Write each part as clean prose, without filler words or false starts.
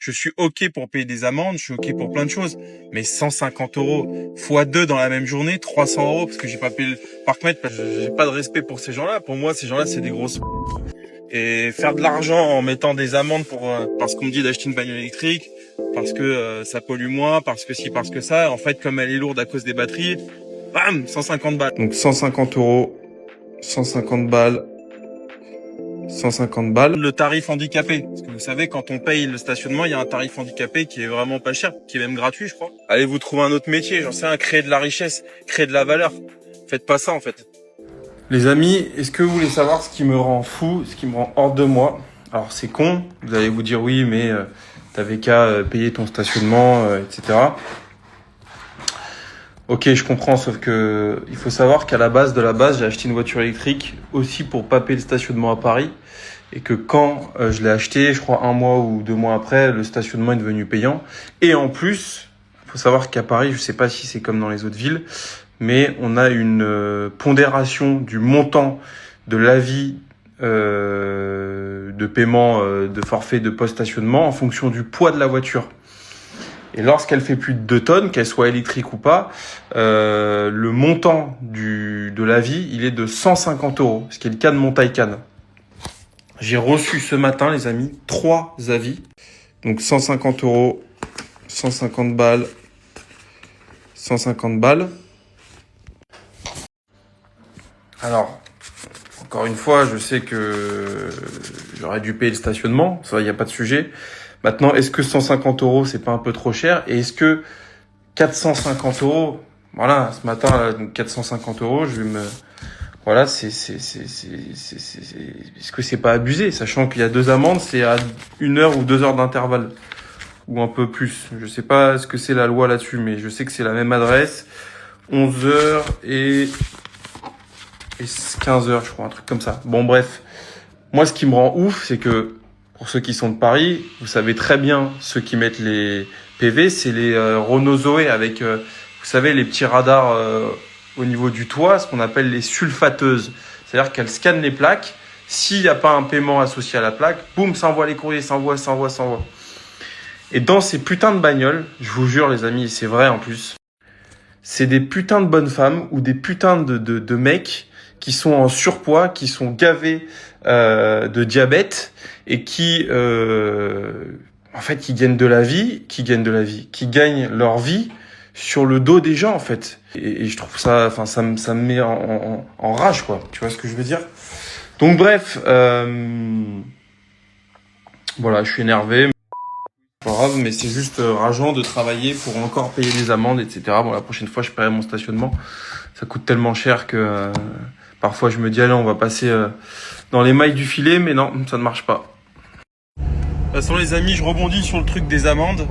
Je suis OK pour payer des amendes, je suis OK pour plein de choses. Mais 150 € fois 2 dans la même journée, 300 € parce que j'ai pas payé le parc-mètre, parce que j'ai pas de respect pour ces gens-là. Pour moi, ces gens-là, c'est des grosses... Et faire de l'argent en mettant des amendes parce qu'on me dit d'acheter une bagnole électrique, parce que ça pollue moins, parce que ci, parce que ça. En fait, comme elle est lourde à cause des batteries, bam, 150 balles. Donc 150 €, 150 balles, 150 balles. Le tarif handicapé, parce que vous savez, quand on paye le stationnement, il y a un tarif handicapé qui est vraiment pas cher, qui est même gratuit, je crois. Allez vous trouver un autre métier, j'en sais rien, créer de la richesse, créer de la valeur. Faites pas ça en fait. Les amis, est-ce que vous voulez savoir ce qui me rend fou, ce qui me rend hors de moi? Alors c'est con, vous allez vous dire oui, mais t'avais qu'à payer ton stationnement, etc. Ok, je comprends, sauf que il faut savoir qu'à la base j'ai acheté une voiture électrique aussi pour pas payer le stationnement à Paris, et que quand je l'ai acheté, je crois 1 mois ou 2 mois après, le stationnement est devenu payant. Et en plus, il faut savoir qu'à Paris, je sais pas si c'est comme dans les autres villes, mais on a une pondération du montant de l'avis de paiement de forfait de post-stationnement en fonction du poids de la voiture. Et lorsqu'elle fait plus de 2 tonnes, qu'elle soit électrique ou pas, le montant de l'avis, il est de 150 €, ce qui est le cas de mon Taycan. J'ai reçu ce matin, les amis, 3 avis. Donc 150 €, 150 balles, 150 balles. Alors, encore une fois, je sais que j'aurais dû payer le stationnement, ça, il n'y a pas de sujet. Maintenant, est-ce que 150 €, c'est pas un peu trop cher? Et est-ce que 450 €, voilà, ce matin, là, 450 €, je vais me... Voilà, est-ce que c'est pas abusé? Sachant qu'il y a 2 amendes, c'est à 1 heure ou 2 heures d'intervalle. Ou un peu plus. Je sais pas ce que c'est la loi là-dessus, mais je sais que c'est la même adresse. 11 heures et 15 heures, je crois, un truc comme ça. Bon, bref. Moi, ce qui me rend ouf, c'est que, pour ceux qui sont de Paris, vous savez très bien, ceux qui mettent les PV, c'est les Renault Zoé avec, vous savez, les petits radars au niveau du toit, ce qu'on appelle les sulfateuses. C'est-à-dire qu'elles scannent les plaques. S'il n'y a pas un paiement associé à la plaque, boum, ça envoie les courriers, ça envoie. Et dans ces putains de bagnoles, je vous jure, les amis, et c'est vrai en plus, c'est des putains de bonnes femmes ou des putains de mecs qui sont en surpoids, qui sont gavés de diabète et qui, en fait, qui gagnent leur vie sur le dos des gens, en fait. Et je trouve ça, enfin, ça me met en rage, quoi. Tu vois ce que je veux dire? Donc, bref, voilà, je suis énervé. Pas grave, mais c'est juste rageant de travailler pour encore payer des amendes, etc. Bon, la prochaine fois, je paierai mon stationnement. Ça coûte tellement cher que parfois, je me dis, allez, on va passer dans les mailles du filet, mais non, ça ne marche pas. De toute façon, les amis, je rebondis sur le truc des amendes.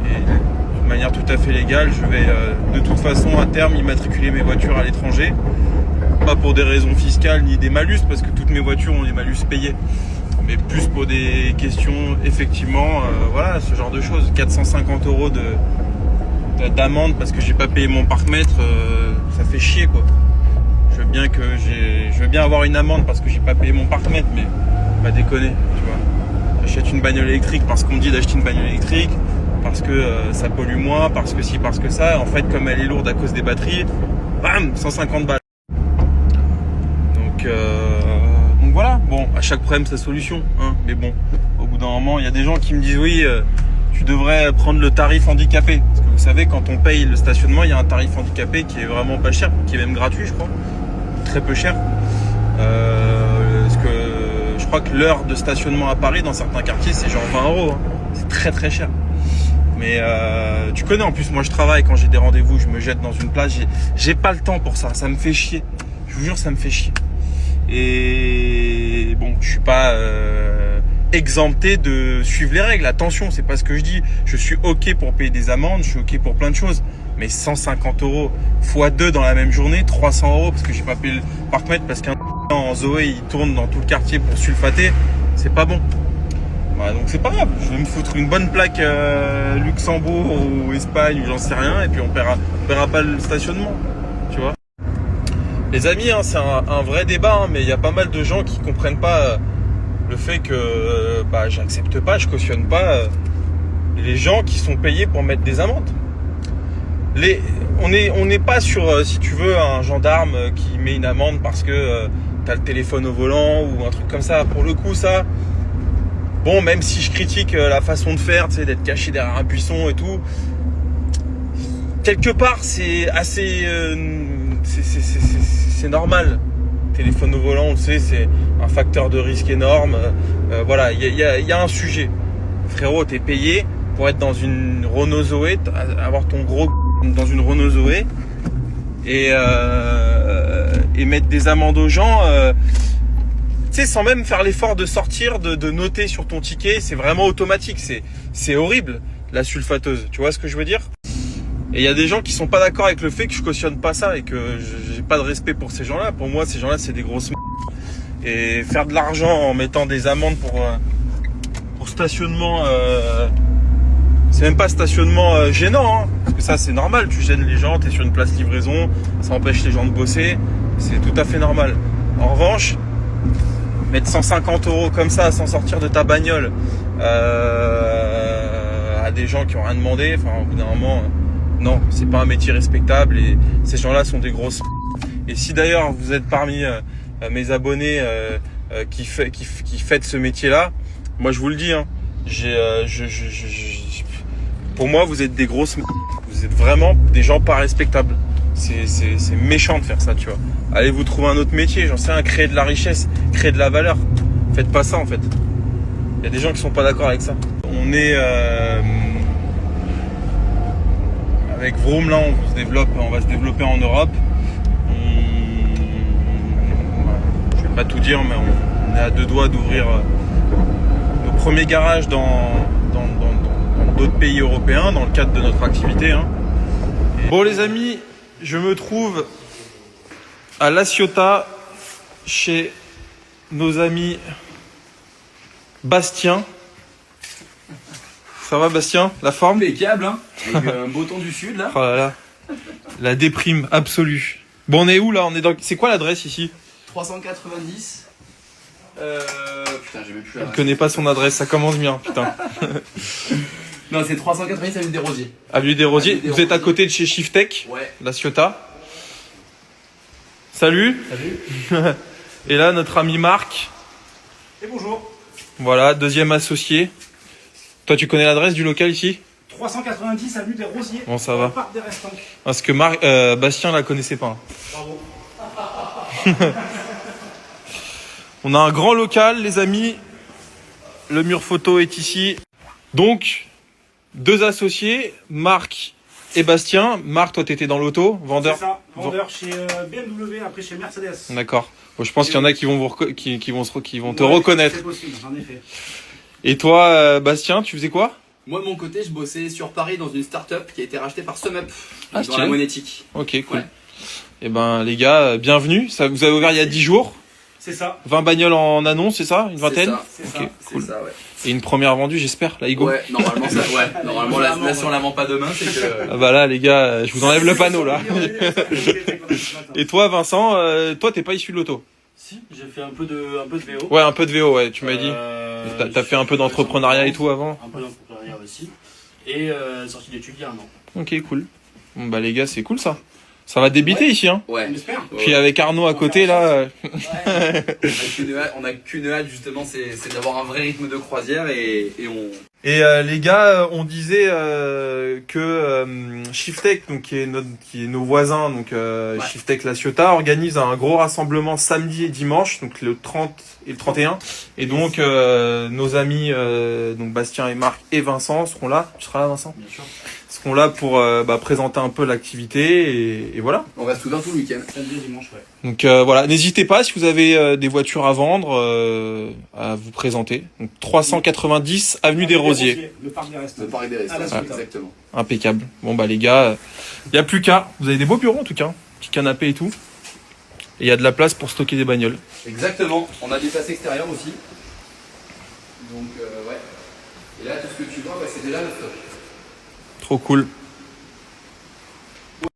Et de manière tout à fait légale, je vais de toute façon, à terme, immatriculer mes voitures à l'étranger. Pas pour des raisons fiscales ni des malus, parce que toutes mes voitures ont des malus payés. Mais plus pour des questions, effectivement, voilà, ce genre de choses. 450 € d'amende parce que j'ai pas payé mon parc-mètre, ça fait chier, quoi. Je veux bien avoir une amende parce que j'ai pas payé mon parc-mètre, mais pas déconner, tu vois. J'achète une bagnole électrique parce qu'on me dit d'acheter une bagnole électrique, parce que ça pollue moins, parce que ci, parce que ça. En fait, comme elle est lourde à cause des batteries, bam, 150 balles. Donc voilà, bon, à chaque problème sa solution, hein. Mais bon, au bout d'un moment, il y a des gens qui me disent oui, tu devrais prendre le tarif handicapé. Parce que vous savez, quand on paye le stationnement, il y a un tarif handicapé qui est vraiment pas cher, qui est même gratuit, je crois, très peu cher. Parce que je crois que l'heure de stationnement à Paris, dans certains quartiers, c'est genre 20 €, hein. C'est très très cher. Mais tu connais, en plus, moi je travaille, quand j'ai des rendez-vous, je me jette dans une place, j'ai pas le temps pour ça, ça me fait chier. Je vous jure, ça me fait chier. Et bon, je suis pas exempté de suivre les règles. Attention, c'est pas ce que je dis. Je suis OK pour payer des amendes, je suis OK pour plein de choses. Mais 150 € fois 2 dans la même journée, 300 € parce que j'ai pas payé le parc-mètre, parce qu'un en Zoé, il tourne dans tout le quartier pour sulfater, c'est pas bon. Voilà, donc c'est pas grave. Je vais me foutre une bonne plaque Luxembourg ou Espagne ou j'en sais rien, et puis on paiera pas le stationnement. Tu vois? Les amis, hein, c'est un vrai débat, hein, mais il y a pas mal de gens qui comprennent pas le fait que j'accepte pas, je cautionne pas les gens qui sont payés pour mettre des amendes. On n'est pas sur, si tu veux, un gendarme qui met une amende parce que t'as le téléphone au volant ou un truc comme ça. Pour le coup, ça, bon, même si je critique la façon de faire, tu sais, d'être caché derrière un buisson et tout, quelque part, c'est assez, c'est normal. Téléphone au volant, on le sait, c'est un facteur de risque énorme. Voilà, il y a un sujet. Frérot, t'es payé pour être dans une Renault Zoé, avoir ton gros dans une Renault Zoé et mettre des amendes aux gens, tu sais, sans même faire l'effort de sortir, de noter sur ton ticket. C'est vraiment automatique. C'est horrible, la sulfateuse. Tu vois ce que je veux dire? Et il y a des gens qui sont pas d'accord avec le fait que je cautionne pas ça et que j'ai pas de respect pour ces gens-là. Pour moi, ces gens-là, c'est des grosses et faire de l'argent en mettant des amendes pour stationnement, c'est même pas stationnement gênant, hein, parce que ça c'est normal, tu gênes les gens, t'es sur une place livraison, ça empêche les gens de bosser, c'est tout à fait normal. En revanche, mettre 150 € comme ça sans sortir de ta bagnole à des gens qui ont rien demandé, enfin au bout d'un moment, non, c'est pas un métier respectable et ces gens-là sont des grosses. Et si d'ailleurs vous êtes parmi mes abonnés qui faites ce métier-là, moi je vous le dis, hein, pour moi vous êtes des grosses, vous êtes vraiment des gens pas respectables. C'est méchant de faire ça, tu vois. Allez vous trouver un autre métier, j'en sais rien, créer de la richesse, créer de la valeur. Faites pas ça en fait. Il y a des gens qui sont pas d'accord avec ça. On est avec Vroom là, on va se développer en Europe. Je vais pas tout dire, mais on est à 2 doigts d'ouvrir nos premiers garages dans d'autres pays européens dans le cadre de notre activité. Hein. Bon les amis, je me trouve à La Ciotat chez nos amis Bastien. Ça va Bastien? La forme? Impeccable, hein, avec un beau temps du sud là. Oh là là, la déprime absolue. Bon on est où là? On est dans... C'est quoi l'adresse ici? 390. Putain, j'ai même plus Je la. ne connais pas son adresse, ça commence bien, putain. Non, c'est 390 avenue des Rosiers. Avenue des Rosiers, Avenue des vous êtes à Rosiers. côté de chez Shiftech, Ouais. La Ciotat. Salut. Salut. Et là, notre ami Marc. Et bonjour. Voilà, deuxième associé. Toi, tu connais l'adresse du local ici? 390 avenue des Rosiers. Bon, ça va. Parc des Restants. Parce que Bastien la connaissait pas. Bravo. On a un grand local, les amis. Le mur photo est ici. Donc, 2 associés, Marc et Bastien. Marc, toi, t'étais dans l'auto, vendeur. C'est ça, vendeur chez BMW, après chez Mercedes. D'accord. Bon, je pense qu'il y en a qui vont qui vont te Ouais, reconnaître. C'est possible, en effet. Et toi, Bastien, tu faisais quoi? Moi de mon côté, je bossais sur Paris dans une start-up qui a été rachetée par SumUp Ah, dans stylé. la monétique. Ok, cool. Ouais. Et ben, les gars, bienvenue. Ça, vous avez ouvert il y a 10 jours. C'est ça. 20 bagnoles en annonce, c'est ça? Une vingtaine? C'est Ok, ça, cool. c'est ça, ouais. Et une première vendue, j'espère, la Igo. Ouais, normalement ça, ouais. Normalement là, si on la vend pas demain, c'est que. Ah bah là, les gars, je vous enlève le panneau, là. Et toi, Vincent, toi, t'es pas issu de l'auto? Si, j'ai fait un peu de VO. Ouais, un peu de VO, ouais, tu m'as dit. T'as fait un peu j'ai d'entrepreneuriat et tout avant? Un peu d'entrepreneuriat aussi. Et sortie d'études il y a un an. Ok, cool. Bon, bah les gars, c'est cool ça. Ça va débiter ici, hein. Ouais. On espère. Puis avec Arnaud à côté, là. On a qu'une hâte justement, c'est d'avoir un vrai rythme de croisière et on. Et les gars, on disait que Shiftech, donc qui est nos voisins, donc Ouais. Shiftech La Ciotat, organise un gros rassemblement samedi et dimanche, donc le 30 et le 31. Et donc nos amis, donc Bastien et Marc et Vincent seront là. Tu seras là, Vincent? Bien sûr. Seront là pour présenter un peu l'activité et voilà. On reste ouvert tout le week-end. Samedi et dimanche, ouais. Donc voilà, n'hésitez pas si vous avez des voitures à vendre à vous présenter. Donc 390 avenue des Rosiers. Le parc des Restants. Le Paris des À la Restaurants, suite. exactement. Impeccable. Bon bah les gars, il y a plus qu'à. Vous avez des beaux bureaux en tout cas, petit canapé et tout. Et il y a de la place pour stocker des bagnoles. Exactement. On a des places extérieures aussi. Donc ouais. Et là tout ce que tu vois, c'est déjà le stock. Trop cool.